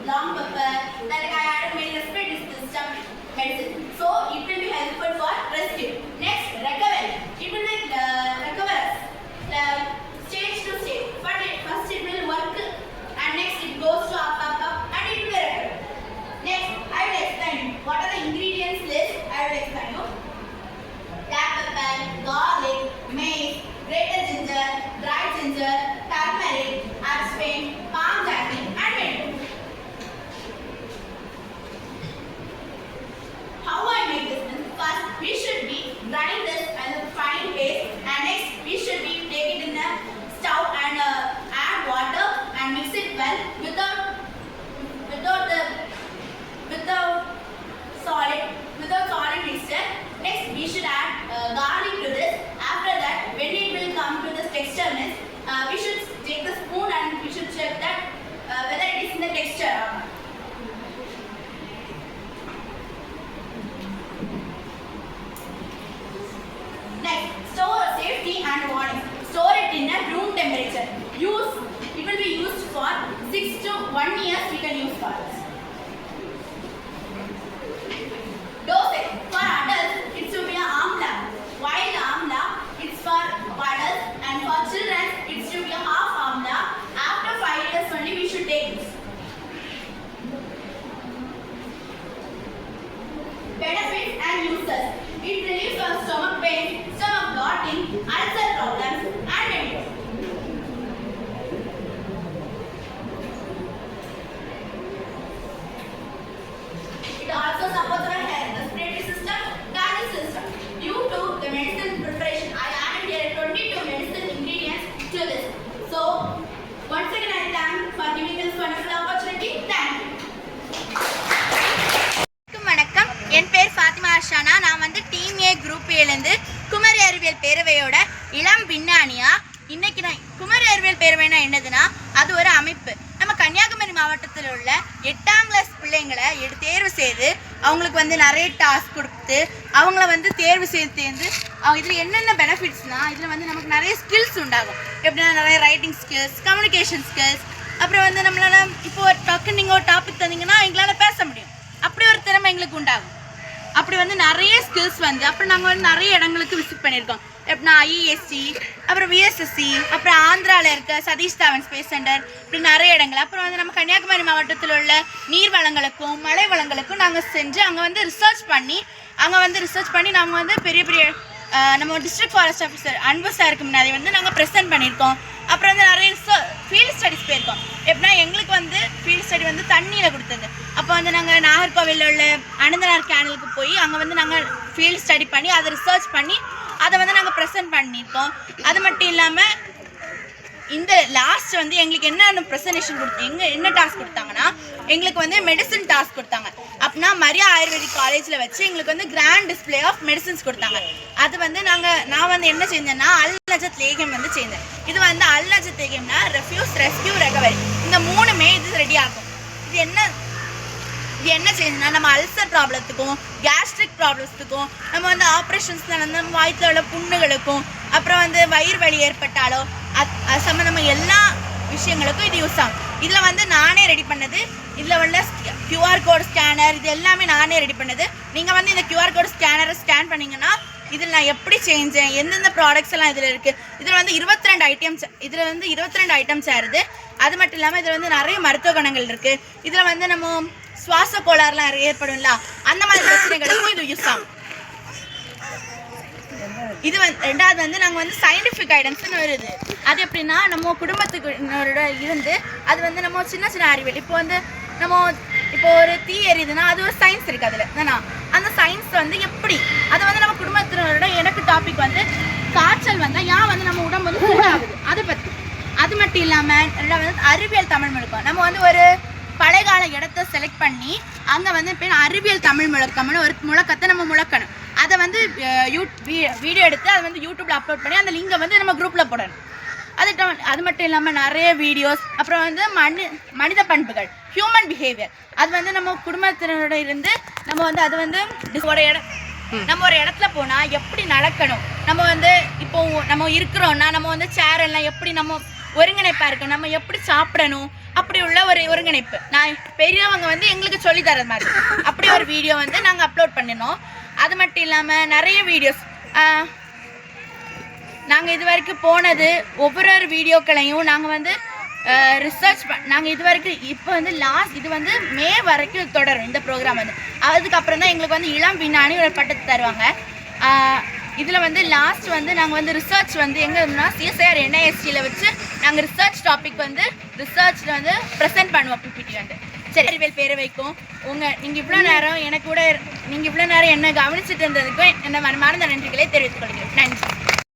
long pepper, then I added many respiratory system medicine. So it will be helpful for rescue. Next, recovery. It will be recover us stage to stage. But first it will work, and next it goes to up, and it will be recovered. Next, I will explain you. What are the ingredients list? I will explain you. Black pepper, garlic, mace, grated ginger, dried ginger, turmeric, aspen, palm jasmine, and mint. How I make this? First, we should be grind this as a fine paste, and next we should be take it in a stove and add water and mix it well without solid mixture. Next, we should add garlic to this. After that, when it will come to this textureness, we should take the spoon and we should check that whether it is in the texture or not. Next, store safety and warning. Store it in a room temperature. It will be used for 6 to 1 year. We can use for this. Dosage. For adults, it should be an amla. While amla, it's for adults, and for children, it should be a half amla. After 5 years only, we should take this. Benefits and uses. It relieves our stomach pain, stomach bloating, ulcer problems, and many more. It also supports our health, respiratory system, digestive system. Due to the medicine preparation, I added here 22 medicine ingredients to this. So, once again I thank for giving this wonderful opportunity. Thank you. வணக்கம், என் பேர் ஃபாத்திமா அர்ஷானா. நான் வந்து team A group ஏலேருந்து Kumari அறிவியல் பேரவையோட இளம் விஞ்ஞானியா. இன்னைக்கு நான் குமரி அறிவியல் பேரவைனா என்னதுன்னா, அது ஒரு அமைப்பு. நம்ம கன்னியாகுமரி மாவட்டத்தில் உள்ள 8ஆம் கிளாஸ் பிள்ளைங்களை தேர்வு செய்து அவங்களுக்கு வந்து நிறைய டாஸ்க் கொடுத்து அவங்கள வந்து தேர்வு செய்து இதில் என்னென்ன பெனிஃபிட்ஸ்னால், இதில் வந்து நமக்கு நிறைய ஸ்கில்ஸ் உண்டாகும். எப்படின்னா நிறைய ரைட்டிங் ஸ்கில்ஸ், கம்யூனிகேஷன் ஸ்கில்ஸ், அப்புறம் வந்து நம்மளால் இப்போ ஒரு டக்கு நீங்கள் ஒரு டாபிக் தந்தீங்கன்னா எங்களால் பேச முடியும். அப்படி ஒரு திறமை எங்களுக்கு உண்டாகும். அப்படி வந்து நிறைய ஸ்கில்ஸ் வந்து அப்புறம் நாங்கள் வந்து நிறைய இடங்களுக்கு விசிட் பண்ணியிருக்கோம். எப்படின்னா ஐஇஎஸ்சி, அப்புறம் விஎஸ்எஸ்சி, அப்புறம் ஆந்திராவில் இருக்க சதீஷ் தாவன் ஸ்பேஸ் சென்டர், இப்படி நிறைய இடங்கள். அப்புறம் வந்து நம்ம கன்னியாகுமரி மாவட்டத்தில் உள்ள நீர் வளங்களுக்கும் மலை வளங்களுக்கும் நாங்கள் செஞ்சு அங்கே வந்து ரிசர்ச் பண்ணி நாங்கள் வந்து பெரிய பெரிய நம்ம டிஸ்ட்ரிக்ட் ஃபாரஸ்ட் ஆஃபீஸர் அன்பு சாருக்கு முன்னாடி வந்து நாங்கள் ப்ரெசென்ட் பண்ணியிருக்கோம். அப்புறம் வந்து நிறைய ஃபீல்ட் ஸ்டடிஸ் போயிருக்கோம். எப்படின்னா எங்களுக்கு வந்து ஃபீல்ட் ஸ்டடி வந்து தண்ணியில் கொடுத்தது. அப்போ வந்து நாங்கள் நாகர்கோவிலில் உள்ள அனந்தனார் கேனலுக்கு போய் அங்கே வந்து நாங்கள் ஃபீல்ட் ஸ்டடி பண்ணி அதை ரிசர்ச் பண்ணி அதை வந்து நாங்கள் ப்ரெசென்ட் பண்ணியிருக்கோம். அது மட்டும் இல்லாமல் இந்த லாஸ்ட் வந்து எங்களுக்கு என்ன ப்ரெசன்டேஷன் என்ன டாஸ்க் கொடுத்தாங்கன்னா, எங்களுக்கு வந்து மெடிசன் டாஸ்க் கொடுத்தாங்க. அப்படின்னா மரியா ஆயுர்வேதிக் காலேஜில் வச்சு எங்களுக்கு வந்து கிராண்ட் டிஸ்பிளே ஆஃப் மெடிசன்ஸ் கொடுத்தாங்க. அது வந்து நான் வந்து என்ன செஞ்சேன்னா அல் நஜத் லேகியம் வந்து செஞ்சேன். இது வந்து அல் நஜத் லேகியம்னா ரெஃப்யூஸ், ரெஸ்கியூ, ரெகவரி, இந்த மூணுமே இது ரெடி ஆகும். இது என்ன செய்யணும்னா, நம்ம அல்சர் ப்ராப்ளத்துக்கும் கேஸ்ட்ரிக் ப்ராப்ளத்துக்கும், நம்ம வந்து ஆப்ரேஷன்ஸ் நடந்த வயிற்றில் உள்ள புண்ணுகளுக்கும், அப்புறம் வந்து வயிறு வலி ஏற்பட்டாலோ அது சம்மந்தமாக எல்லா விஷயங்களுக்கும் இது யூஸ் ஆகும். இதில் வந்து நானே ரெடி பண்ணது. இதில் உள்ள QR கோட் ஸ்கேனர் இது எல்லாமே நானே ரெடி பண்ணது. நீங்கள் வந்து இந்த QR கோட் ஸ்கேனரை ஸ்கேன் பண்ணிங்கன்னா இதில் நான் எப்படி செஞ்சேன், எந்தெந்த ப்ராடக்ட்ஸ் எல்லாம் இதில் இருக்குது. இதில் வந்து 22 ஐட்டம்ஸ் ஆயிருது. அது மட்டும் இல்லாமல் இதில் வந்து நிறைய மருத்துவ குணங்கள் இருக்குது. இதில் வந்து நம்ம சுவாச கோளாறுலாம் ஏற்படும்ல, அந்த மாதிரி பிரச்சனைகளுக்கும் இது யூஸ் ஆகும். இது ரெண்டாவது வந்து நாங்கள் வந்து சயின்டிஃபிக் கைடன்ஸ்னு வருது. அது எப்படின்னா, நம்ம குடும்பத்துக்குனோட இருந்து அது வந்து நம்ம சின்ன சின்ன அறிவியல், இப்போ ஒரு தீ எரியுதுன்னா அது ஒரு சயின்ஸ் இருக்குது. அதில் தானா அந்த சயின்ஸ் வந்து எப்படி அதை வந்து நம்ம குடும்பத்தினரோட எனக்கு டாபிக் வந்து காய்ச்சல் வந்தால் ஏன் வந்து நம்ம உடம்பு வந்து சூடாகுது அதை பற்றி. அது மட்டும் இல்லாமல் ரெண்டாவது வந்து அறிவியல் தமிழ் முழக்கம். நம்ம வந்து ஒரு பழையகால இடத்த செலக்ட் பண்ணி அங்கே வந்து அறிவியல் தமிழ் முழக்கம்னு ஒரு முழக்கத்தை நம்ம முழக்கணும். அதை வந்து வீடியோ எடுத்து அதை வந்து யூடியூப்ல அப்லோட் பண்ணி அந்த லிங்கை வந்து நம்ம குரூப்பில் போடணும். அது மட்டும் இல்லாமல் நிறைய வீடியோஸ், அப்புறம் வந்து மனித பண்புகள், ஹியூமன் பிஹேவியர், அது வந்து நம்ம குடும்பத்தினரோட இருந்து நம்ம வந்து அது வந்து நம்ம ஒரு இடத்துல போனால் எப்படி நடக்கணும், நம்ம வந்து இப்போ நம்ம இருக்கிறோன்னா நம்ம வந்து சேர் எல்லாம் எப்படி நம்ம ஒருங்கிணைப்பாக இருக்கும். நம்ம எப்படி சாப்பிடணும் அப்படி உள்ள ஒரு ஒருங்கிணைப்பு. நான் பெரியவங்க வந்து எங்களுக்கு சொல்லி தரது மாதிரி அப்படி ஒரு வீடியோ வந்து நாங்கள் அப்லோட் பண்ணினோம். அது மட்டும் இல்லாமல் நிறைய வீடியோஸ் நாங்கள் இது வரைக்கும் போனது ஒவ்வொரு வீடியோக்களையும் நாங்கள் வந்து ரிசர்ச் நாங்கள் இது வரைக்கும் இப்போ வந்து இது வந்து மே வரைக்கும் தொடரும் இந்த ப்ரோக்ராம் வந்து. அதுக்கப்புறம் தான் எங்களுக்கு வந்து இளம் விஞ்ஞானி ஒரு பட்டத்தை தருவாங்க. இதில் வந்து லாஸ்ட் வந்து நாங்கள் வந்து ரிசர்ச் வந்து எங்கன்னா CSIR NISTல வச்சு நாங்கள் ரிசர்ச் டாபிக் வந்து ரிசர்ச்சில் வந்து ப்ரெசென்ட் பண்ணுவோம் பிபிடி வந்து. சரி, அறிவியல் பேரவைக்கும் நீங்கள் இவ்வளோ நேரம் எனக்கு கூட நீங்கள் இவ்வளோ நேரம் என்ன கவனிச்சுட்டு இருந்ததுக்கும் என்ன மனமார்ந்த நன்றிகளை தெரிவித்துக் கொள்கிறேன். நன்றி.